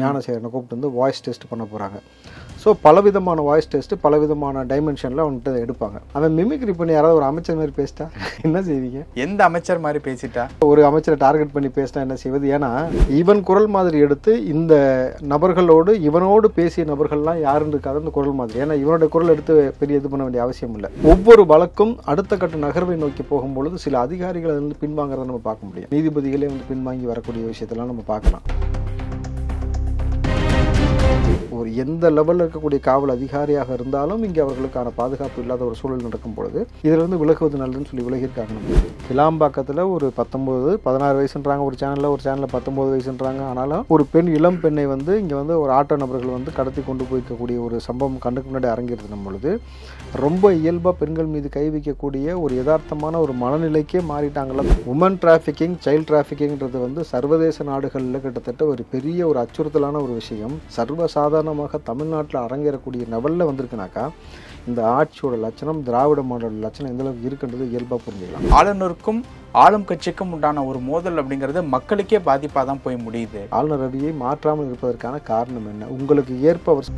ஞானசேகரனை கூப்பிட்டு வந்து voice test பண்ண போகிறாங்க. ஸோ பலவிதமான வாய்ஸ் டெஸ்ட்டு பலவிதமான டைமென்ஷனில் அவன்கிட்ட எடுப்பாங்க. அவன் மிமிக்ரி பண்ணி யாராவது ஒரு அமைச்சர் மாதிரி பேசிட்டா என்ன செய்வீங்க? எந்த அமைச்சர் மாதிரி பேசிட்டா? ஒரு அமைச்சரை டார்கெட் பண்ணி பேசினா என்ன செய்வது? ஏன்னா இவன் குரல் மாதிரி எடுத்து இந்த நபர்களோடு இவனோடு பேசிய நபர்கள்லாம் யாருன்னு இருக்காது அந்த குரல் மாதிரி. ஏன்னா இவனோட குரல் எடுத்து பெரிய இது பண்ண வேண்டிய அவசியம் இல்லை. ஒவ்வொரு வழக்கும் அடுத்த கட்ட நகர்வை நோக்கி போகும்பொழுது சில அதிகாரிகளை வந்து பின்வாங்கிறத நம்ம பார்க்க முடியும். நீதிபதிகளே வந்து பின்வாங்கி வரக்கூடிய விஷயத்தெல்லாம் நம்ம பார்க்கலாம். ஒரு எந்த லெவலில் இருக்கக்கூடிய காவல் அதிகாரியாக இருந்தாலும் இங்கே அவர்களுக்கான பாதுகாப்பு இல்லாத ஒரு சூழல் நடக்கும் பொழுது இதிலிருந்து விலகுவது நல்லதுன்னு சொல்லி விலகியிருக்காங்க. நம்ம கிளாம்பாக்கத்தில் ஒரு 16 வயசுன்றாங்க, ஒரு சேனலில் 19 வயசுன்றாங்க. ஆனாலும் ஒரு இளம் பெண்ணை வந்து இங்கே வந்து ஒரு ஆட்டோ நபர்கள் வந்து கடத்தி கொண்டு போயிருக்கக்கூடிய ஒரு சம்பவம் கண்ணுக்கு முன்னாடி அரங்கேறும் பொழுது ரொம்ப இயல்பாக பெண்கள் மீது கை வைக்கக்கூடிய ஒரு யதார்த்தமான ஒரு மனநிலைக்கே மாறிட்டாங்களா. உமன் டிராஃபிக்கிங், சைல்டு டிராஃபிக்கிங்கிறது வந்து சர்வதேச நாடுகளில் கிட்டத்தட்ட ஒரு பெரிய ஒரு அச்சுறுத்தலான ஒரு விஷயம். சர்வசாதாரணமாக தமிழ்நாட்டில் அரங்கேறக்கூடிய லெவலில் வந்திருக்குனாக்கா இந்த ஆட்சியோட லட்சணம், திராவிட மாடலோட லட்சணம் எந்த அளவுக்கு இருக்குன்றது இயல்பாக புரிஞ்சுக்கலாம். ஆளுநருக்கும் ஆளும் கட்சிக்கும் உண்டான ஒரு மோதல் அப்படிங்கிறது மக்களுக்கே பாதிப்பாக தான் போய் முடியுது. ஆளுநர் ரவியை மாற்றாமல் இருப்பதற்கான காரணம் என்ன? உங்களுக்கு ஏற்ப அவர்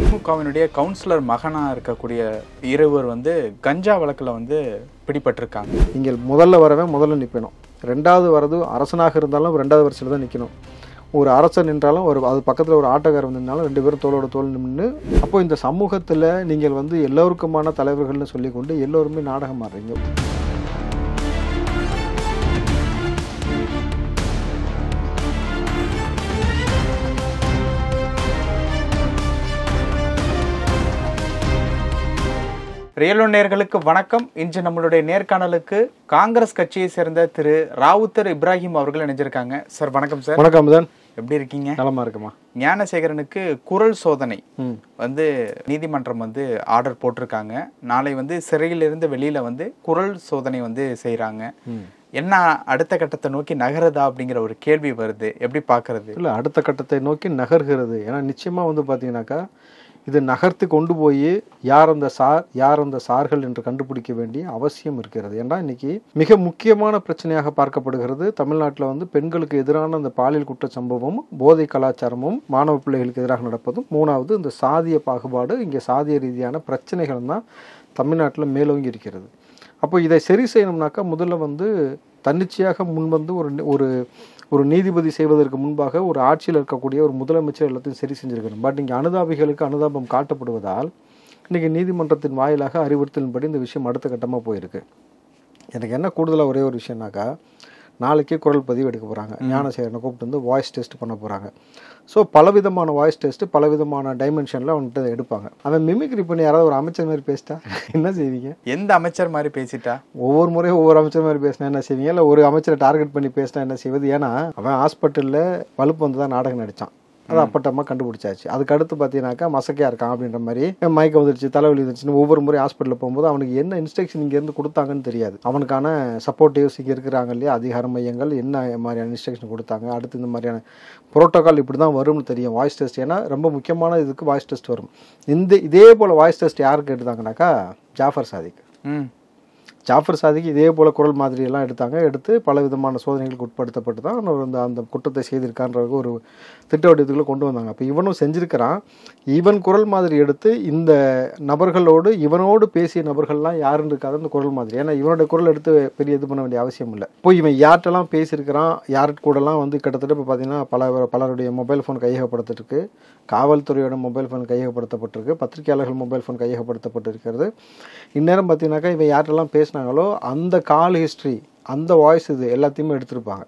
திமுகவினுடைய கவுன்சிலர் மகனாக இருக்கக்கூடிய இருவர் வந்து கஞ்சா வழக்கில் வந்து பிடிபட்டிருக்காங்க. நீங்கள் முதல்ல வரவன் முதல்ல நிற்கணும், ரெண்டாவது வரது அரசனாக இருந்தாலும் ரெண்டாவது வரிசையில் தான் நிற்கணும். ஒரு அரசன் நின்றாலும் அது பக்கத்தில் ஒரு ஆட்டோக்காரர் நின்றாலும் 2 பேரும் தோளோட தோல் நின்று. அப்போ இந்த சமூகத்தில் நீங்கள் வந்து எல்லோருக்குமான தலைவர்கள்னு சொல்லிக்கொண்டு எல்லோருமே நாடகம் ஆடுறீங்க. ரியலோ நேயர்களுக்கு வணக்கம். இன்று நம்மளுடைய நேர்காணலுக்கு காங்கிரஸ் கட்சியை சேர்ந்த திரு ராவுத்தர் இப்ராஹிம் அவர்கள் இணைஞ்சிருக்காங்க. சார் வணக்கம். சார் வணக்கம். தான் எப்படி இருக்கீங்க? நலமா இருக்குமா? ஞானசேகரனுக்கு குரல் சோதனை வந்து நீதிமன்றம் வந்து ஆர்டர் போட்டிருக்காங்க. நாளை வந்து சிறையிலிருந்து வெளியில வந்து குரல் சோதனை வந்து செய்யறாங்க. என்ன அடுத்த கட்டத்தை நோக்கி நகருதா அப்படிங்கிற ஒரு கேள்வி வருது. எப்படி பாக்குறது? இல்லை, அடுத்த கட்டத்தை நோக்கி நகர்கிறது. ஏன்னா நிச்சயமா வந்து பார்த்தீங்கன்னாக்கா இது நகர்த்து கொண்டு போய் யார் அந்த சார்கள் என்று கண்டுபிடிக்க வேண்டிய அவசியம் இருக்கிறது. ஏன்னா இன்னைக்கு மிக முக்கியமான பிரச்சனையாக பார்க்கப்படுகிறது தமிழ்நாட்டில் வந்து பெண்களுக்கு எதிரான அந்த பாலியல் குற்ற சம்பவமும், போதை கலாச்சாரமும், மாணவ பிள்ளைகளுக்கு எதிராக நடப்பதும், மூணாவது இந்த சாதிய பாகுபாடு, இங்கே சாதிய ரீதியான பிரச்சனைகள் தான் தமிழ்நாட்டில் மேலோங்கி இருக்கிறது. அப்போ இதை சரி செய்யணும்னாக்கா முதல்ல வந்து தன்னிச்சையாக முன்வந்து ஒரு நீதிபதி செய்வதற்கு முன்பாக ஒரு ஆட்சியில் இருக்கக்கூடிய ஒரு முதலமைச்சர் எல்லாத்தையும் சரி செஞ்சிருக்கணும். பட் இங்கே அனுதாபிகளுக்கு அனுதாபம் காட்டப்படுவதால் இன்றைக்கி நீதிமன்றத்தின் வாயிலாக அறிவுறுத்தலின்படி இந்த விஷயம் அடுத்த கட்டமாக போயிருக்கு. எனக்கு என்ன கூடுதலாக ஒரே ஒரு விஷயம்னாக்கா, நாளைக்கே குரல் பதிவு எடுக்க போகிறாங்க. ஞானசேகரனை கூப்பிட்டு வந்து வாய்ஸ் டெஸ்ட் பண்ண போகிறாங்க. ஸோ பலவிதமான வாய்ஸ் டெஸ்ட்டு பலவிதமான டைமென்ஷனில் அவன்கிட்ட எடுப்பாங்க. அவன் மிமிக்ரி பண்ணி யாராவது ஒரு அமைச்சர் மாதிரி பேசிட்டா என்ன செய்வீங்க? எந்த அமைச்சர் மாதிரி பேசிட்டா? ஒவ்வொரு முறையும் ஒவ்வொரு அமைச்சர் மாதிரி பேசினா என்ன செய்வீங்க? இல்லை ஒரு அமைச்சரை டார்கெட் பண்ணி பேசினா என்ன செய்வது? ஏன்னா அவன் ஹாஸ்பிட்டலில் வலுப்பு வந்து தான் நாடகம் நடித்தான். அது அப்பட்டமாக கண்டுபிடிச்சாச்சு. அதுக்கு அடுத்து பார்த்தீங்கன்னாக்கா மசக்கையாக இருக்கான் அப்படின்ற மாதிரி மயக்கம் வந்துருச்சு, தலைவலி வந்துருச்சுன்னு ஒவ்வொரு முறை ஹாஸ்பிட்டலில் போகும்போது அவனுக்கு என்ன இன்ஸ்ட்ரக்ஷன் இங்கேருந்து கொடுத்தாங்கன்னு தெரியாது. அவனுக்கான சப்போர்ட்டிவ்ஸ் இங்கே இருக்கிறாங்க இல்லையா, அதிகார மையங்கள் என்ன மாதிரியான இன்ஸ்ட்ரக்ஷன் கொடுத்தாங்க, அடுத்து இந்த மாதிரியான புரோட்டோகால் இப்படி தான் வரும்னு தெரியும் வாய்ஸ் டெஸ்ட். ஏன்னா ரொம்ப முக்கியமான இதுக்கு வாய்ஸ் டெஸ்ட் வரும். இதே போல் வாய்ஸ் டெஸ்ட் யாருக்கு எடுத்தாங்கனாக்கா ஜாஃபர் சாதிக்கு இதே போல் குரல் மாதிரியெல்லாம் எடுத்து பல விதமான சோதனைகளுக்கு உட்படுத்தப்பட்டு தான் அந்த குற்றத்தை செய்திருக்கான்ற ஒரு திட்டவட்டத்துக்குள்ளே கொண்டு வந்தாங்க. அப்போ இவனும் செஞ்சிருக்கிறான். இவன் குரல் மாதிரி எடுத்து இந்த நபர்களோடு இவனோடு பேசிய நபர்கள்லாம் யாருன்னு இருக்காது அந்த குரல் மாதிரி. ஏன்னா இவனோட குரல் எடுத்து பெரிய இது பண்ண வேண்டிய அவசியம் இல்லை. இப்போ இவன் யார்கிட்டலாம் பேசியிருக்கிறான், யார்கிட்ட கூடலாம் வந்து கிட்டத்தட்ட இப்போ பார்த்தீங்கன்னா பலருடைய மொபைல் ஃபோன் கையகப்படுத்திருக்கு, காவல்துறையோட மொபைல் ஃபோன் கையகப்படுத்தப்பட்டிருக்கு, பத்திரிகையாளர்கள் மொபைல் ஃபோன் கையகப்படுத்தப்பட்டிருக்கிறது. இந்நேரம் பார்த்தீங்கன்னாக்கா இவன் யார்கிட்டலாம் பேசினாங்களோ அந்த கால் ஹிஸ்ட்ரி, அந்த வாய்ஸ், இது எல்லாத்தையுமே எடுத்திருப்பாங்க.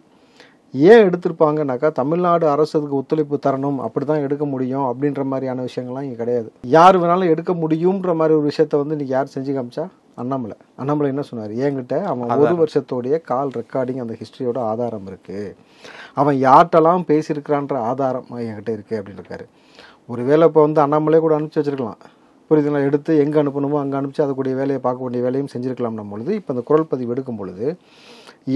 ஏன் எடுத்திருப்பாங்கனாக்கா தமிழ்நாடு அரசுக்கு ஒத்துழைப்பு தரணும், அப்படி தான் எடுக்க முடியும் அப்படின்ற மாதிரியான விஷயங்கள்லாம் இங்கே கிடையாது. யார் வேணாலும் எடுக்க முடியுன்ற மாதிரி ஒரு விஷயத்த வந்து இன்றைக்கி யார் செஞ்சு காமிச்சா? அண்ணாமலை என்ன சொன்னார்? என்கிட்ட அவன் 1 வருஷத்தோடைய கால் ரெக்கார்டிங் அந்த ஹிஸ்ட்ரியோட ஆதாரம் இருக்குது, அவன் யார்கிட்டலாம் பேசியிருக்கிறான்ற ஆதாரம் என்கிட்ட இருக்குது அப்படின்னு இருக்காரு. ஒருவேளை இப்போ வந்து அண்ணாமலை கூட அனுப்பிச்சி வச்சிருக்கலாம், புரியுதுங்களா, எடுத்து எங்கே அனுப்பணுமோ அங்கே அனுப்பிச்சு அதுக்கூடிய வேலையை பார்க்க வேண்டிய வேலையும் செஞ்சுருக்கலாம் பொழுது இப்போ அந்த குரல் பதிவு எடுக்கும் பொழுது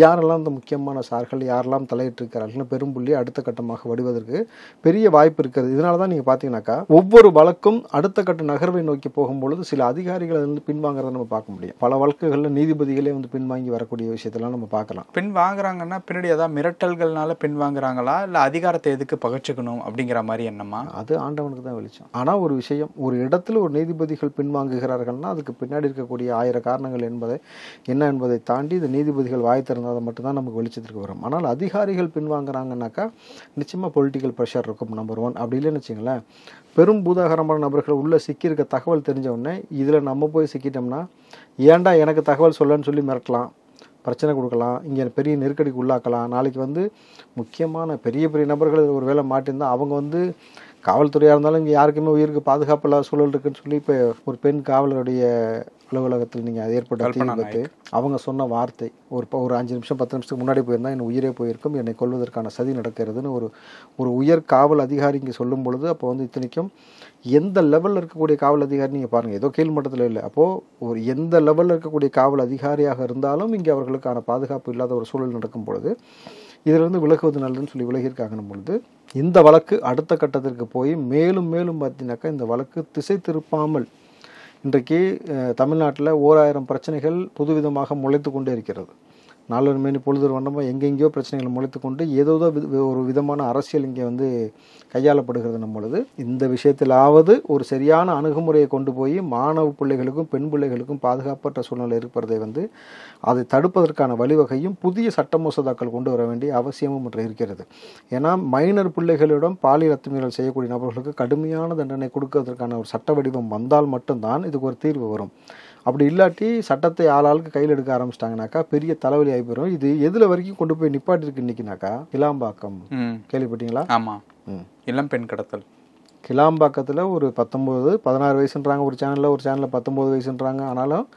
யாரெல்லாம் இந்த முக்கியமான சார்கள் யாரெல்லாம் தலையிட்டிருக்கிறார்கள்னு பெரும்புள்ளி அடுத்த கட்டமாக வடிவதற்கு பெரிய வாய்ப்பு இருக்கிறது. இதனால தான் நீங்கள் பார்த்தீங்கன்னாக்கா ஒவ்வொரு வழக்கும் அடுத்த கட்ட நகர்வை நோக்கி போகும்பொழுது சில அதிகாரிகள் வந்து பின்வாங்கிறத நம்ம பார்க்க முடியும். பல வழக்குகளில் நீதிபதிகளே வந்து பின்வாங்கி வரக்கூடிய விஷயத்தெல்லாம் நம்ம பார்க்கலாம். பின் வாங்குறாங்கன்னா பின்னாடி ஏதாவது மிரட்டல்கள்னால பின் வாங்குறாங்களா, இல்லை அதிகாரத்தை எதுக்கு பகச்சுக்கணும் அப்படிங்கிற மாதிரி எண்ணமா? அது ஆண்டவனுக்கு தான் வெளிச்சம். ஆனால் ஒரு விஷயம், ஒரு இடத்துல ஒரு நீதிபதிகள் பின்வாங்குகிறார்கள்னா அதுக்கு பின்னாடி இருக்கக்கூடிய 1000 காரணங்கள் என்ன என்பதை தாண்டி இந்த நீதிபதிகள் வாய் திறந்தால் மட்டும்தான் நமக்கு வெளிச்சத்திற்கு வரும். ஆனால் அதிகாரிகள் பின்வாங்குறாங்கன்னாக்கா நிச்சயமாக பொலிட்டிக்கல் ப்ரெஷர் இருக்கும், நம்பர் 1. அப்படி இல்லைன்னு வச்சுங்களேன், பெரும் பூதாகரமான நபர்கள் உள்ளே சிக்கியிருக்க தகவல் தெரிஞ்ச உடனே இதில் நம்ம போய் சிக்கிட்டோம்னா ஏன்டா எனக்கு தகவல் சொல்லன்னு சொல்லி மிரட்டலாம், பிரச்சனை கொடுக்கலாம், இங்கே பெரிய நெருக்கடிக்கு உள்ளாக்கலாம். நாளைக்கு வந்து முக்கியமான பெரிய பெரிய நபர்கள் ஒரு வேளை மாட்டியிருந்தால் அவங்க வந்து காவல்துறையாக இருந்தாலும் இங்கே யாருக்குமே உயிருக்கு பாதுகாப்பு இல்லாத சூழல் இருக்குன்னு சொல்லி இப்போ ஒரு பெண் காவலருடைய அலுவலகத்தில் நீங்கள் அது ஏற்பட்ட தீ விபத்து, அவங்க சொன்ன வார்த்தை ஒரு 5 நிமிஷம் 10 நிமிஷத்துக்கு முன்னாடி போயிருந்தால் என் உயிரே போயிருக்கும், என்னை கொல்வதற்கான சதி நடக்கிறதுன்னு ஒரு உயர் காவல் அதிகாரி இங்கே சொல்லும் பொழுது அப்போ வந்து இத்தனைக்கும் எந்த லெவலில் இருக்கக்கூடிய காவல் அதிகாரி நீங்கள் பாருங்கள், ஏதோ கீழ்மட்டத்தில் இல்லை, அப்போது ஒரு எந்த லெவலில் இருக்கக்கூடிய காவல் அதிகாரியாக இருந்தாலும் இங்கே அவர்களுக்கான பாதுகாப்பு இல்லாத ஒரு சூழல் நடக்கும் பொழுது இதிலிருந்து விலகுவது நல்லதுன்னு சொல்லி விலகியிருக்காங்கன்னும் பொழுது இந்த வழக்கு அடுத்த கட்டத்திற்கு போய் மேலும் மேலும் பார்த்தீங்கன்னாக்கா இந்த வழக்கு திசை திருப்பாமல் இன்றைக்கு தமிழ்நாட்டில் 1000 பிரச்சனைகள் புதுவிதமாக முளைத்து கொண்டே இருக்கிறது. நாளொரு மேனி பொழுது வண்ணமாக எங்கெங்கேயோ பிரச்சனைகள் முளைத்து கொண்டு ஏதோ ஒரு விதமான அரசியல் இங்கே வந்து கையாளப்படுகிறது. நம்மளது இந்த விஷயத்திலாவது ஒரு சரியான அணுகுமுறையை கொண்டு போய் மாணவ பிள்ளைகளுக்கும் பெண் பிள்ளைகளுக்கும் பாதுகாப்பற்ற சூழ்நிலை இருப்பதை வந்து அதை தடுப்பதற்கான வழிவகையும் புதிய சட்ட மசோதாக்கள் கொண்டு வர வேண்டிய அவசியமும் இருக்கிறது. ஏன்னா மைனர் பிள்ளைகளிடம் பாலியல் அத்துமீறல் செய்யக்கூடிய நபர்களுக்கு கடுமையான தண்டனை கொடுக்கறதுக்கான ஒரு சட்ட வடிவம் வந்தால் மட்டும்தான் இதுக்கு ஒரு தீர்வு வரும். அப்படி இல்லாட்டி சட்டத்தை ஆளாளுக்கு கையில் எடுக்க ஆரம்பிச்சிட்டாங்கனாக்கா பெரிய தலைவலி ஆகிப்போம். இது எதுல வரைக்கும் கொண்டு போய் நிப்பாட்டிருக்கு இன்னைக்குனாக்கா, கிளாம்பாக்கம் கேள்விப்பட்டீங்களா? ஆமா, இளம் பெண் கடத்தல். கிளாம்பாக்கத்தில் ஒரு 16 வயசுன்றாங்க, ஒரு சேனலில் 19 வயசுன்றாங்க. ஆனாலும்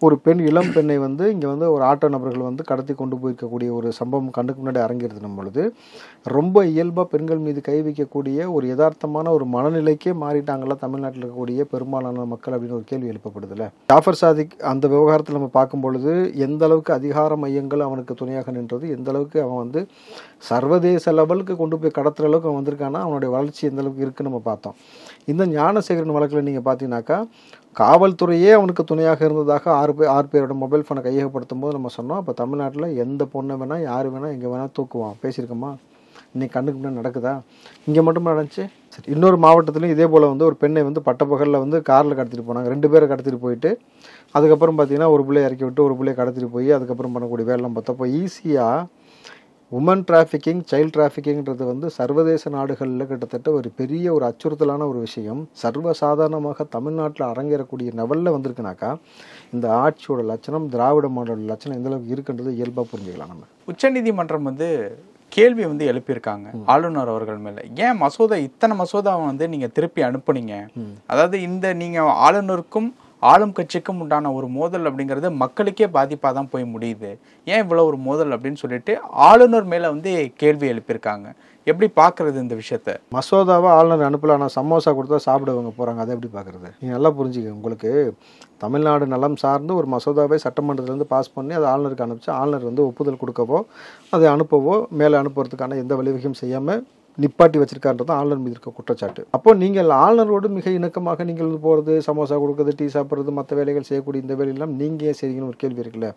ஒரு பெண் இளம் பெண்ணை வந்து இங்கே வந்து ஒரு ஆட்டோ நபர்கள் வந்து கடத்தி கொண்டு போயிருக்கக்கூடிய ஒரு சம்பவம் கண்ணுக்கு முன்னாடி அரங்கேறது பொழுது ரொம்ப இயல்பாக பெண்கள் மீது கை வைக்கக்கூடிய ஒரு யதார்த்தமான ஒரு மனநிலைக்கே மாறிட்டாங்களா தமிழ்நாட்டில் இருக்கக்கூடிய பெரும்பாலான மக்கள் அப்படின்னு ஒரு கேள்வி எழுப்பப்படுதுல்ல. ஜாஃபர் சாதிக் அந்த விவகாரத்தில் நம்ம பார்க்கும் பொழுது எந்த அளவுக்கு அதிகார மையங்கள் அவனுக்கு துணையாக நின்றது, எந்த அளவுக்கு அவன் வந்து சர்வதேச லெவலுக்கு கொண்டு போய் கடத்துற அளவுக்கு அவன் வந்திருக்கானா, அவனுடைய வளர்ச்சி எந்த அளவுக்கு இருக்குன்னு நம்ம பார்த்தோம். இந்த ஞானசேகரன் வழக்கில் நீங்கள் பார்த்தீங்கன்னாக்கா காவல்துறையே அவனுக்கு துணையாக இருந்ததாக 6 பேரோட மொபைல் ஃபோனை கையகப்படுத்தும் போது நம்ம சொன்னோம், அப்போ தமிழ்நாட்டில் எந்த பொண்ணை வேணால் யார் வேணால் எங்கே வேணால் தூக்குவான். பேசியிருக்கோமா? இன்னைக்கு கண்ணுக்கு முன்னாடி நடக்குதா? இங்கே மட்டும் நடந்துச்சு. சரி, இன்னொரு மாவட்டத்திலையும் இதே போல் வந்து ஒரு பெண்ணை வந்து பட்டப்பகலில் வந்து காரில் கடத்திட்டு போனாங்க. 2 பேரை கடத்திட்டு போயிட்டு அதுக்கப்புறம் பார்த்தீங்கன்னா ஒரு பிள்ளையை இறக்கி விட்டு ஒரு பிள்ளையை கடத்திட்டு போய் அதுக்கப்புறம் பண்ணக்கூடிய வேலைலாம் பார்த்தப்போ ஈஸியாக உமன் டிராஃபிக்கிங், சைல்டு டிராஃபிக்கிங்கிறது வந்து சர்வதேச நாடுகளில் கிட்டத்தட்ட ஒரு பெரிய ஒரு அச்சுறுத்தலான ஒரு விஷயம் சர்வசாதாரணமாக தமிழ்நாட்டில் அரங்கேறக்கூடிய லெவலில் வந்திருக்குனாக்கா இந்த ஆட்சியோட லட்சணம், திராவிட மாடலோட லட்சணம் எந்த அளவுக்கு இருக்குன்றது இயல்பாக புரிஞ்சுக்கலாம். நம்ம உச்சநீதிமன்றம் வந்து கேள்வி வந்து எழுப்பியிருக்காங்க ஆளுநர் அவர்கள் மேல. ஏன் இத்தனை மசோதாவை வந்து நீங்க திருப்பி அனுப்புனீங்க? அதாவது இந்த நீங்க ஆளுநருக்கும் ஆளும் கட்சிக்கும் உண்டான ஒரு மோதல் அப்படிங்கிறது மக்களுக்கே பாதிப்பாக தான் போய் முடியுது, ஏன் இவ்வளோ ஒரு மோதல் அப்படின்னு சொல்லிட்டு ஆளுநர் மேலே வந்து கேள்வி எழுப்பியிருக்காங்க. எப்படி பார்க்கறது இந்த விஷயத்த? மசோதாவை ஆளுநர் அனுப்பல, ஆனால் சமோசா கொடுத்தா சாப்பிடுவங்க போகிறாங்க, அதை எப்படி பார்க்குறது? நீங்கள் நல்லா புரிஞ்சுக்க. உங்களுக்கு தமிழ்நாடு நலம் சார்ந்து ஒரு மசோதாவை சட்டமன்றத்திலேருந்து பாஸ் பண்ணி அதை ஆளுநருக்கு அனுப்பிச்சு ஆளுநர் வந்து ஒப்புதல் கொடுக்கவோ அதை அனுப்பவோ மேலே அனுப்புறதுக்கான எந்த வழிவகையும் செய்யாமல் நிப்பாட்டி வச்சிருக்கான்றது ஆளுநர் மீது இருக்க குற்றச்சாட்டு. அப்போ நீங்கள் ஆளுநரோடு மிக இணக்கமாக நீங்கள் வந்து போகிறது, சமோசா கொடுக்குறது, டீ சாப்பிட்றது, மற்ற வேலைகள் செய்யக்கூடிய இந்த வேலையெல்லாம் நீங்கள் ஏன் செய்றீங்கன்னு ஒரு கேள்வி இருக்குல்ல.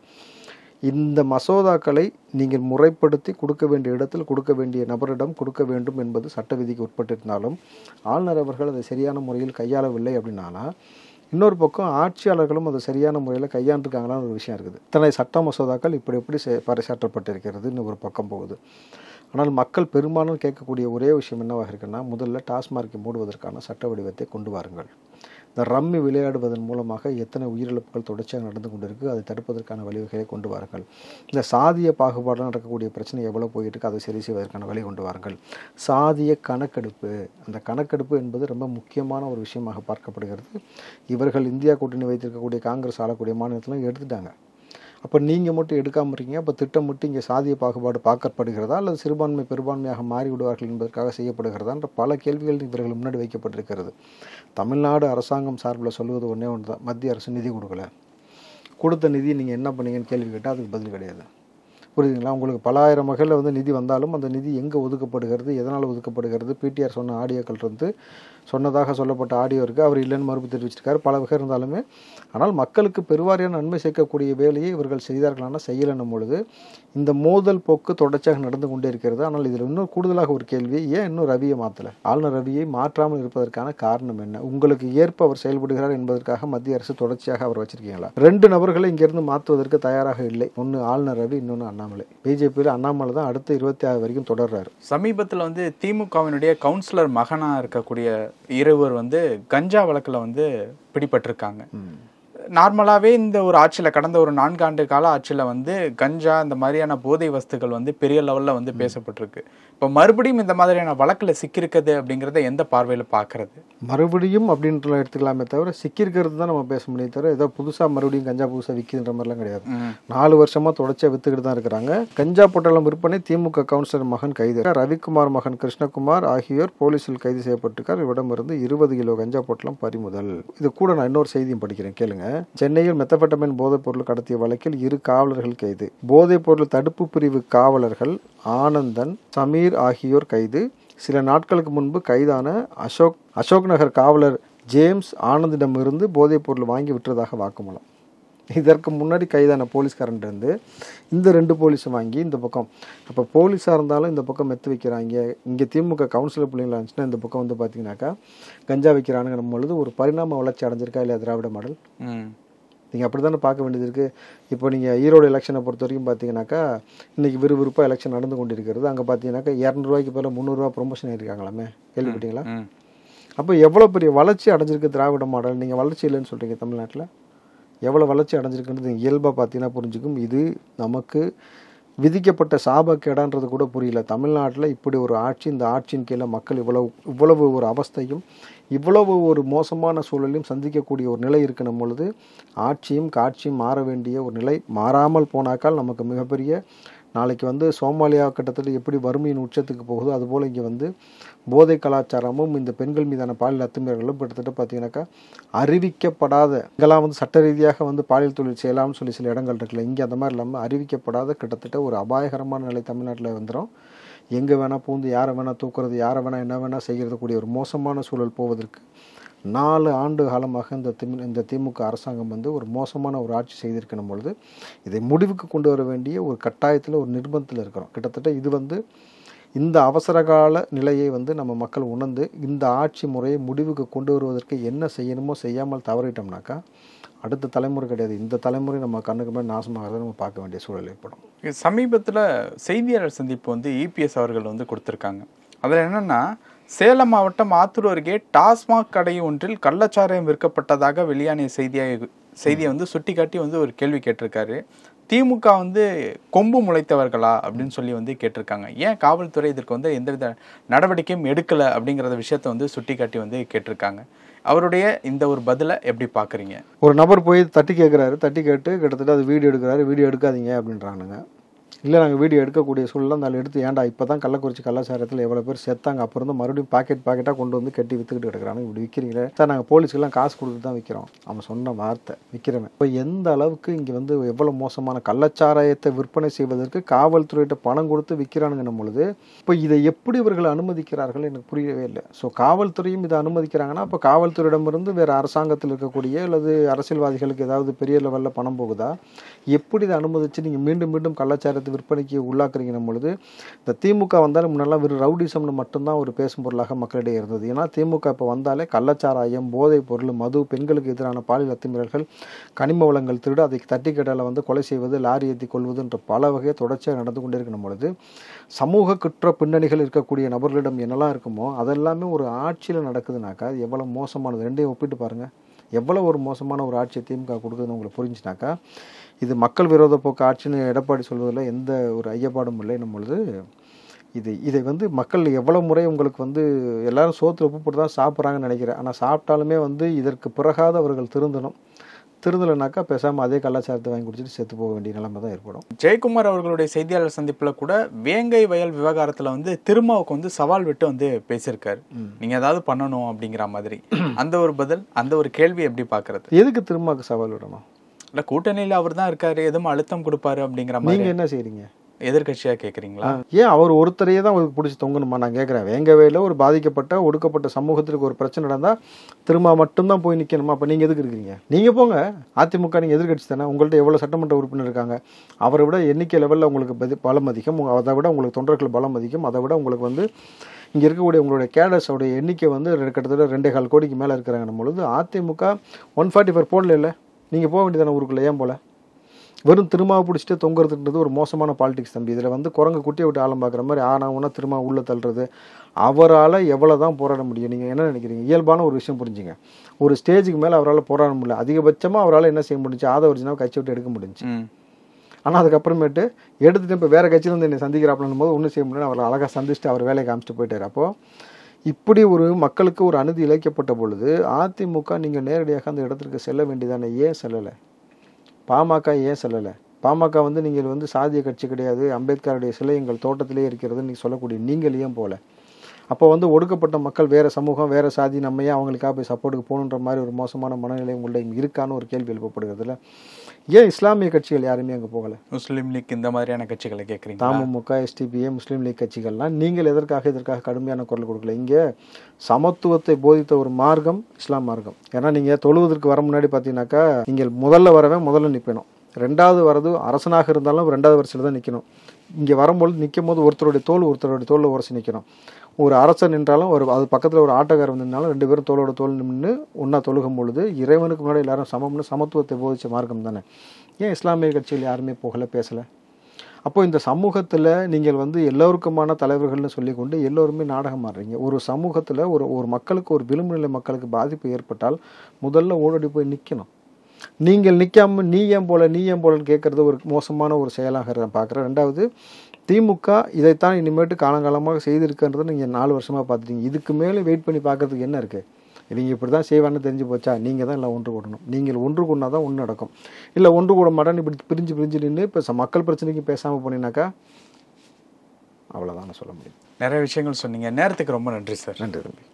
இந்த மசோதாக்களை நீங்கள் முறைப்படுத்தி கொடுக்க வேண்டிய இடத்தில் கொடுக்க வேண்டிய நபரிடம் கொடுக்க வேண்டும் என்பது சட்ட விதிக்கு உட்பட்டிருந்தாலும் ஆளுநர் அவர்கள் அதை சரியான முறையில் கையாளவில்லை அப்படின்னால இன்னொரு பக்கம் ஆட்சியாளர்களும் அதை சரியான முறையில் கையாண்டிருக்காங்களான்னு ஒரு விஷயம் இருக்குது. இத்தனை சட்ட மசோதாக்கள் இப்படி எப்படி பறைசாற்றப்பட்டிருக்கிறதுன்னு ஒரு பக்கம் போகுது. ஆனால் மக்கள் பெரும்பாலும் கேட்கக்கூடிய ஒரே விஷயம் என்னவாக இருக்குன்னா, முதல்ல டாஸ்மார்க்கை மூடுவதற்கான சட்ட வடிவத்தை கொண்டு வாருங்கள். இந்த ரம்மி விளையாடுவதன் மூலமாக எத்தனை உயிரிழப்புகள் தொடர்ச்சியாக நடந்து கொண்டு இருக்குது, அதை தடுப்பதற்கான வழிவகைகளை கொண்டு வாருங்கள். இந்த சாதிய பாகுபாடு நடக்கக்கூடிய பிரச்சனை எவ்வளோ போயிட்டு இருக்கு, அதை சரி செய்வதற்கான வழி கொண்டு வாருங்கள். சாதிய கணக்கெடுப்பு, அந்த கணக்கெடுப்பு என்பது ரொம்ப முக்கியமான ஒரு விஷயமாக பார்க்கப்படுகிறது. இவர்கள் இந்தியா கூட்டணி வைத்திருக்கக்கூடிய காங்கிரஸ் ஆளக்கூடிய மாநிலத்திலும் எடுத்துட்டாங்க. அப்போ நீங்கள் மட்டும் எடுக்காமல் இருக்கீங்க, அப்போ திட்டமிட்டு இங்கே சாதிய பாகுபாடு பார்க்கப்படுகிறதா அல்லது சிறுபான்மை பெரும்பான்மையாக மாறிவிடுவார்கள் என்பதற்காக செய்யப்படுகிறதான்ற பல கேள்விகள் இவர்கள் முன்னாடி வைக்கப்பட்டிருக்கிறது. தமிழ்நாடு அரசாங்கம் சார்பில் சொல்வது ஒன்றே ஒன்று தான், மத்திய அரசு நிதி கொடுக்கல, கொடுத்த நிதி நீங்கள் என்ன பண்ணீங்கன்னு கேள்வி கேட்டால் அதுக்கு பதில் கிடையாது. புரியுதுங்களா? உங்களுக்கு பல ஆயிரம் வகையில் வந்து நிதி வந்தாலும் அந்த நிதி எங்கே ஒதுக்கப்படுகிறது, எதனால் ஒதுக்கப்படுகிறது, பிடிஆர் சொன்ன ஆடியோக்கள் இருந்து சொன்னதாக சொல்லப்பட்ட ஆடியோ இருக்குது, அவர் இல்லைன்னு மறுப்பு தெரிவிச்சிருக்காரு, பல வகை இருந்தாலுமே. ஆனால் மக்களுக்கு பெருவாரியான நன்மை சேர்க்கக்கூடிய வேலையை இவர்கள் செய்தார்களான செய்யலன்னும் பொழுது இந்த மோதல் போக்கு தொடர்ச்சியாக நடந்து கொண்டே இருக்கிறது. ஆனால் இதில் இன்னும் கூடுதலாக ஒரு கேள்வி, ஏன் இன்னும் ரவியை மாற்றலை? ஆளுநர் ரவியை மாற்றாமல் இருப்பதற்கான காரணம் என்ன? உங்களுக்கு ஏற்ப அவர் செயல்படுகிறார் என்பதற்காக மத்திய அரசு தொடர்ச்சியாக அவர் வச்சிருக்கீங்களா? 2 நபர்களை இங்கிருந்து மாற்றுவதற்கு தயாராக இல்லை. ஒன்று ஆளுநர் ரவி, இன்னொன்று அண்ணாமலை. பிஜேபியில் அண்ணாமலை தான் அடுத்த 26 வரைக்கும் தொடர்றாரு. சமீபத்தில் வந்து திமுகவினுடைய கவுன்சிலர் மகனா இருக்கக்கூடிய இருவர் வந்து கஞ்சா வழக்கில் வந்து பிடிபட்டிருக்காங்க. நார்மலாகவே இந்த ஒரு ஆட்சியில் கடந்த ஒரு 4 ஆண்டு கால ஆட்சியில் வந்து கஞ்சா இந்த மாதிரியான போதை வஸ்துக்கள் வந்து பெரிய லெவலில் வந்து பேசப்பட்டிருக்கு. இப்போ மறுபடியும் இந்த மாதிரியான வழக்கில் சிக்கியிருக்குது அப்படிங்கிறத எந்த பார்வையில் பார்க்கறது? மறுபடியும் அப்படின்ற எடுத்துக்கலாமே தவிர சிக்கியிருக்கிறது தான் நம்ம பேச முடியும் தவிர ஏதோ புதுசாக மறுபடியும் கஞ்சா புதுசாக விற்கின்ற மாதிரிலாம் கிடையாது. 4 வருஷமாக தொடர்ச்சியாக வித்துக்கிட்டு தான் இருக்கிறாங்க. கஞ்சா பொட்டலம் விற்பனை திமுக கவுன்சிலர் மகன் கைது. ரவிக்குமார் மகன் கிருஷ்ணகுமார் ஆகியோர் போலீஸில் கைது செய்யப்பட்டிருக்கார். இவரிடமிருந்து 20 கிலோ கஞ்சா பொட்டலம் பறிமுதல். இது கூட நான் இன்னொரு செய்தியும் படிக்கிறேன், கேளுங்க. சென்னையில் மெத்தபெட்டமைன் போதைப் பொருள் கடத்திய வழக்கில் 2 காவலர்கள் கைது. போதைப் பொருள் தடுப்பு பிரிவு காவலர்கள் ஆனந்தன், சமீர் ஆகியோர் கைது. சில நாட்களுக்கு முன்பு கைதான அசோக் நகர் காவலர் ஜேம்ஸ் ஆனந்திடமிருந்து போதைப் பொருள் வாங்கி விட்டதாக வாக்குமூலம். இதற்கு முன்னாடி கைதான போலீஸ்காரன்ட்டு இந்த 2 போலீஸும் வாங்கி இந்த பக்கம், அப்போ போலீஸாக இருந்தாலும் இந்த பக்கம் மெத்து வைக்கிறாங்க. இங்கே திமுக கவுன்சிலர் பிள்ளைங்களா இருந்துச்சுன்னா இந்த பக்கம் வந்து பார்த்தீங்கன்னாக்கா கஞ்சா வைக்கிறானுங்கிற பொழுது ஒரு பரிணாம வளர்ச்சி அடைஞ்சிருக்கா இல்லையா திராவிட மாடல்? நீங்கள் அப்படி தானே பார்க்க வேண்டியது இருக்குது. இப்போ நீங்கள் ஈரோடு எலெக்ஷனை பொறுத்த வரைக்கும் பார்த்தீங்கன்னாக்கா இன்றைக்கி விறுவிறுப்பாக எலெக்ஷன் நடந்து கொண்டு இருக்கிறது. அங்கே பார்த்தீங்கன்னாக்கா 200 ரூபாய்க்கு பதில் 300 ரூபா ப்ரொமோஷன் ஆகிருக்காங்களாமே, கேள்விப்பட்டீங்களா? அப்போ எவ்வளோ பெரிய வளர்ச்சி அடைஞ்சிருக்கு திராவிட மாடல். நீங்கள் வளர்ச்சி இல்லைன்னு சொல்கிறீங்க, தமிழ்நாட்டில் எவ்வளோ வளர்ச்சி அடைஞ்சிருக்குன்றது இயல்பாக பார்த்தீங்கன்னா புரிஞ்சுக்கும். இது நமக்கு விதிக்கப்பட்ட சாபக்கேடான்றது கூட புரியல. தமிழ்நாட்டில் இப்படி ஒரு ஆட்சி, இந்த ஆட்சியின் கீழே மக்கள் இவ்வளவு ஒரு அவஸ்தையும் இவ்வளவு ஒரு மோசமான சூழலையும் சந்திக்கக்கூடிய ஒரு நிலை இருக்கணும் பொழுது ஆட்சியும் காட்சியும் மாற வேண்டிய ஒரு நிலை மாறாமல் போனாக்கால் நமக்கு மிகப்பெரிய நாளைக்கு வந்து சோமாலியா கிட்டத்தட்ட எப்படி வறுமையின் உச்சத்துக்கு போகுதோ அதுபோல் இங்கே வந்து போதை கலாச்சாரமும் இந்த பெண்கள் மீதான பாலியல் அத்துமீறல்களும் கிட்டத்தட்ட பார்த்தீங்கன்னாக்கா அறிவிக்கப்படாத, இங்கெல்லாம் வந்து சட்ட ரீதியாக வந்து பாலியல் தொழில் செய்யலாம்னு சொல்லி சில இடங்கள் இருக்குல்ல, இங்கே அந்த மாதிரி இல்லாமல் அறிவிக்கப்படாத கிட்டத்தட்ட ஒரு அபாயகரமான நிலை தமிழ்நாட்டில் வந்துடும். எங்கே வேணால் பூந்து யாரை வேணால் தூக்குறது, யாரை வேணால் என்ன வேணால் செய்கிறது கூடிய ஒரு மோசமான சூழல் போவதற்கு 4 ஆண்டு காலமாக இந்த திமுக அரசாங்கம் வந்து ஒரு மோசமான ஒரு ஆட்சி செய்திருக்கணும் பொழுது இதை முடிவுக்கு கொண்டு வர வேண்டிய ஒரு கட்டாயத்தில் ஒரு நிர்பந்தத்தில் இருக்கிறோம். கிட்டத்தட்ட இது வந்து இந்த அவசரகால நிலையை வந்து நம்ம மக்கள் உணர்ந்து இந்த ஆட்சி முறையை முடிவுக்கு கொண்டு வருவதற்கு என்ன செய்யணுமோ செய்யாமல் தவறிட்டோம்னாக்கா அடுத்த தலைமுறை கிடையாது, இந்த தலைமுறை நம்ம கண்ணுக்கு மேலே நாசமாகிறத நம்ம பார்க்க வேண்டிய சூழல் ஏற்படும். சமீபத்தில் செய்தியாளர் சந்திப்பு வந்து இபிஎஸ் அவர்கள் வந்து கொடுத்துருக்காங்க. அதில் என்னென்னா, சேலம் மாவட்டம் ஆத்தூர் அருகே டாஸ்மாக் கடை ஒன்றில் கள்ளச்சாராயம் விற்கப்பட்டதாக வெளியான செய்தியை வந்து சுட்டிக்காட்டி வந்து ஒரு கேள்வி கேட்டிருக்காரு. திமுக வந்து கொம்பு முளைத்தவர்களா அப்படின்னு சொல்லி வந்து கேட்டிருக்காங்க. ஏன் காவல்துறை இதற்கு வந்து எந்தவித நடவடிக்கையும் எடுக்கலை அப்படிங்கிறத விஷயத்த வந்து சுட்டிக்காட்டி வந்து கேட்டிருக்காங்க. அவருடைய இந்த ஒரு பதிலை எப்படி பார்க்குறீங்க? ஒரு நபர் போய் தட்டி கேட்குறாரு, தட்டி கேட்டு கிட்டத்தட்ட அது வீடியோ எடுக்கிறாரு, வீடியோ எடுக்காதீங்க அப்படின்றானுங்க. இல்லை நாங்கள் வீடியோ எடுக்கக்கூடிய சூழல் அந்த எடுத்து ஏன்டா இப்போ தான் கள்ளக்குறிச்சி கலாச்சாரத்தில் எவ்வளோ பேர் செத்தாங்க, அப்புறம் வந்து மறுபடியும் பாக்கெட்டாக கொண்டு வந்து கட்டி விற்றுக்கிட்டு கிடக்குறாங்க, இப்படி விற்கிறீங்களே சார், நாங்கள் போலீஸ்க்கெல்லாம் காசு கொடுத்து தான் விற்கிறோம். அவன் சொன்ன வார்த்தை விற்கிறவன். இப்போ எந்த அளவுக்கு இங்கே வந்து எவ்வளோ மோசமான கள்ளச்சாராயத்தை விற்பனை செய்வதற்கு காவல்துறையிட்ட பணம் கொடுத்து விற்கிறானுங்கன்னும் பொழுது இப்போ இதை எப்படி இவர்கள் அனுமதிக்கிறார்கள் எனக்கு புரியவே இல்லை. ஸோ காவல்துறையும் இதை அனுமதிக்கிறாங்கன்னா அப்போ காவல்துறையிடமிருந்து வேறு அரசாங்கத்தில் இருக்கக்கூடிய அல்லது அரசியல்வாதிகளுக்கு ஏதாவது பெரிய லெவலில் பணம் போகுதா? எப்படி இதை அனுமதிச்சு நீங்கள் மீண்டும் மீண்டும் கள்ளச்சாரத்தை விற்பனைக்கு உள்ளாக்குறீங்க பொழுது இந்த திமுக வந்தாலும் முன்னெல்லாம் வெறும் ரவுடிசம்னு மட்டும்தான் ஒரு பேசும் பொருளாக மக்களிடையே இருந்தது. ஏன்னா திமுக இப்போ வந்தாலே கள்ளச்சாராயம், போதைப் பொருள், மது, பெண்களுக்கு எதிரான பாலியல் அத்துமீறல்கள், கனிம வளங்கள் திருடு, அதை தட்டி கேட்டால வந்து கொலை செய்வது, லாரி ஏற்றி கொள்வதுன்ற பல வகையை தொடர்ச்சியாக நடந்து கொண்டே இருக்கணும் பொழுது சமூக குற்ற பின்னணிகள் இருக்கக்கூடிய நபர்களிடம் என்னெல்லாம் இருக்குமோ அதெல்லாமே ஒரு ஆட்சியில் நடக்குதுனாக்கா அது எவ்வளோ மோசமானது. ரெண்டையும் ஒப்பிட்டு பாருங்கள், எவ்வளோ ஒரு மோசமான ஒரு ஆட்சியை திமுக கொடுக்குதுன்னு உங்களுக்கு புரிஞ்சுனாக்கா இது மக்கள் விரோத போக்கு ஆட்சின்னு எடப்பாடி சொல்வதில் எந்த ஒரு ஐயப்பாடும் இல்லை. பொழுது இதை வந்து மக்கள் எவ்வளோ முறை உங்களுக்கு வந்து எல்லாரும் சோத்துல உப்பு போட்டு தான் சாப்பிட்றாங்கன்னு நினைக்கிறேன். ஆனால் சாப்பிட்டாலுமே வந்து இதற்கு பிறகாத அவர்கள் திருந்தணும். திருந்தலைனாக்கா பேசாமல் அதே கலாச்சாரத்தை வாங்கி குடிச்சிட்டு செத்து போக வேண்டிய நிலைமை தான் ஏற்படும். ஜெயக்குமார் அவர்களுடைய செய்தியாளர் சந்திப்புல கூட வேங்கை வயல் விவகாரத்துல வந்து திருமாவுக்கு வந்து சவால் விட்டு வந்து பேசியிருக்காரு, நீங்க ஏதாவது பண்ணணும் அப்படிங்கிற மாதிரி. அந்த ஒரு பதில், அந்த ஒரு கேள்வி எப்படி பாக்குறது? எதுக்கு திருமாவுக்கு சவால் விடணும்? இல்ல கூட்டணியில அவர் தான் இருக்காரு, எதுவும் அழுத்தம் கொடுப்பாரு அப்படிங்கிற மாதிரி நீங்க என்ன செய்றீங்க? எதிர்கட்சியா கேக்குறீங்களா? ஏன் அவர் ஒருத்தரையே தான் அவருக்கு பிடிச்சி தொங்கணுமா? நான் கேட்குறேன், வேங்கவேல ஒரு பாதிக்கப்பட்ட ஒடுக்கப்பட்ட சமூகத்திற்கு ஒரு பிரச்சனை நடந்தால் திரும்ப மட்டும்தான் போய் நிற்கணுமா? அப்போ நீங்கள் எதுக்கு இருக்கிறீங்க? நீங்கள் போங்க, அதிமுக நீங்கள் எதிர்கட்சி தானே, உங்கள்கிட்ட எவ்வளோ சட்டமன்ற உறுப்பினர் இருக்காங்க, அவரை விட எண்ணிக்கை லெவலில் உங்களுக்கு பலம் அதிகம், அதை விட உங்களுக்கு தொண்டர்கள் பலம் அதிகம், அதை விட உங்களுக்கு வந்து இங்கே இருக்கக்கூடிய உங்களுடைய கேடர்ஸோடைய எண்ணிக்கை வந்து கிட்டத்தட்ட 2.25 கோடிக்கு மேலே இருக்கிறாங்க பொழுது அதிமுக 144 போடல இல்லை, நீங்கள் போக வேண்டியதானே ஊருக்குள்ளே, ஏன் போல? வெறும் திருமாவை பிடிச்சிட்டு தொங்குறதுன்றது ஒரு மோசமான பாலிடிக்ஸ் தம்பி. இதில் வந்து குரங்கு குட்டியை விட்டு ஆழம் பார்க்குற மாதிரி ஆனாவுன்னா திருமா உள்ளே தள்ளுறது, அவரால் எவ்வளோ தான் போராட முடியும்? நீங்கள் என்ன நினைக்கிறீங்க? இயல்பான ஒரு விஷயம் புரிஞ்சுங்க, ஒரு ஸ்டேஜுக்கு மேலே அவரால் போராட முடியல, அதிகபட்சமாக அவரால் என்ன செய்ய முடிஞ்சு, ஆதவர்ஜினாவை கட்சி விட்டு எடுக்க முடிஞ்சு. ஆனால் அதுக்கப்புறமேட்டு எடுத்துகிட்டு இப்போ வேறு கட்சியில் வந்து என்னை சந்திக்கிறாப்பிலும் போது ஒன்றும் செய்ய முடியல, அவர் அழகாக சந்திச்சுட்டு அவர் வேலையை காமிச்சிட்டு போயிட்டார். அப்போது இப்படி ஒரு மக்களுக்கு ஒரு அநீதி இழைக்கப்பட்ட பொழுது அதிமுக நீங்கள் நேரடியாக அந்த இடத்திற்கு செல்ல வேண்டியதானே, ஏன் செல்லலை? பாமக ஏன் செல்லலை? பாமக வந்து நீங்கள் வந்து சாதிய கட்சி கிடையாது, அம்பேத்கருடைய சிலை எங்கள் தோட்டத்திலே இருக்கிறதுன்னு நீங்கள் சொல்லக்கூடிய நீங்கள் ஏன் போகல? அப்போ வந்து ஒடுக்கப்பட்ட மக்கள் வேறு சமூகம் வேறு சாதி, நம்ம ஏன் அவங்களுக்காக போய் சப்போர்ட்டுக்கு போகணுன்ற மாதிரி ஒரு மோசமான மனநிலை உங்கள்கிட்ட இருக்கான்னு ஒரு கேள்வி எழுப்பப்படுகிறதுல, ஏன் இஸ்லாமிய கட்சிகள் யாருமே அங்கே போகலை? முஸ்லீம் லீக் இந்த மாதிரியான கட்சிகளை கேட்குறீங்க? தமுமுக, எஸ்டிபிஐ, முஸ்லீம் லீக் கட்சிகள்லாம் நீங்கள் இதற்காக கடுமையான குரல் கொடுக்கல. இங்கே சமத்துவத்தை போதித்த ஒரு மார்க்கம் இஸ்லாம் மார்க்கம். ஏன்னா நீங்கள் தொழுவதற்கு வர முன்னாடி பார்த்தீங்கன்னாக்கா நீங்கள் முதல்ல வரவே முதல்ல நிற்பணும், ரெண்டாவது வரது அரசனாக இருந்தாலும் 2வது வரிசையில் தான் நிற்கணும். இங்கே வரும்பொழுது நிற்கும் போது ஒருத்தருடைய தோளில் உரசி நிற்கணும். ஒரு அரசன் நின்றாலும் அது பக்கத்தில் ஒரு ஆட்டோக்காரர் நின்றாலும் 2 பேரும் தோளோட தோல் நின்று ஒன்றா தொழுகும் பொழுது இறைவனுக்கு முன்னாடி எல்லாரும் சமம்னு சமத்துவத்தை போதிச்ச மார்க்கம் தானே. ஏன் இஸ்லாமிய கட்சிகள் யாருமே போகலை, பேசலை? அப்போ இந்த சமூகத்தில் நீங்கள் வந்து எல்லோருக்குமான தலைவர்கள்னு சொல்லிக்கொண்டு எல்லோருமே நாடகம் ஆடுறீங்க. ஒரு சமூகத்தில் ஒரு மக்களுக்கு, ஒரு விளிம்பு நிலை மக்களுக்கு பாதிப்பு ஏற்பட்டால் முதல்ல ஓடோடி போய் நிற்கணும். நீங்கள் நிற்காம நீ ஏன் போலன்னு கேட்குறது ஒரு மோசமான ஒரு செயலாக நான் பார்க்குறேன். 2வது, திமுக இதைத்தான் இனிமேட்டு காலங்காலமாக செய்திருக்குன்றதை நீங்கள் 4 வருஷமாக பார்த்துட்டீங்க. இதுக்கு மேலே வெயிட் பண்ணி பார்க்கறதுக்கு என்ன இருக்குது? நீங்கள் இப்படி தான் செய்வான்னு தெரிஞ்சு போச்சா? நீங்கள் தான் எல்லாம் ஒன்று கூடணும். நீங்கள் ஒன்று கூடனா தான் ஒன்று நடக்கும். இல்லை ஒன்று கூட மாட்டான்னு இப்படி பிரிஞ்சு நின்று இப்போ மக்கள் பிரச்சனைக்கு பேசாமல் போனீங்கன்னாக்கா அவ்வளோதான் நான் சொல்ல முடியும். நிறைய விஷயங்கள் சொன்னீங்க. நேரத்துக்கு ரொம்ப நன்றி சார். நன்றி தம்பி.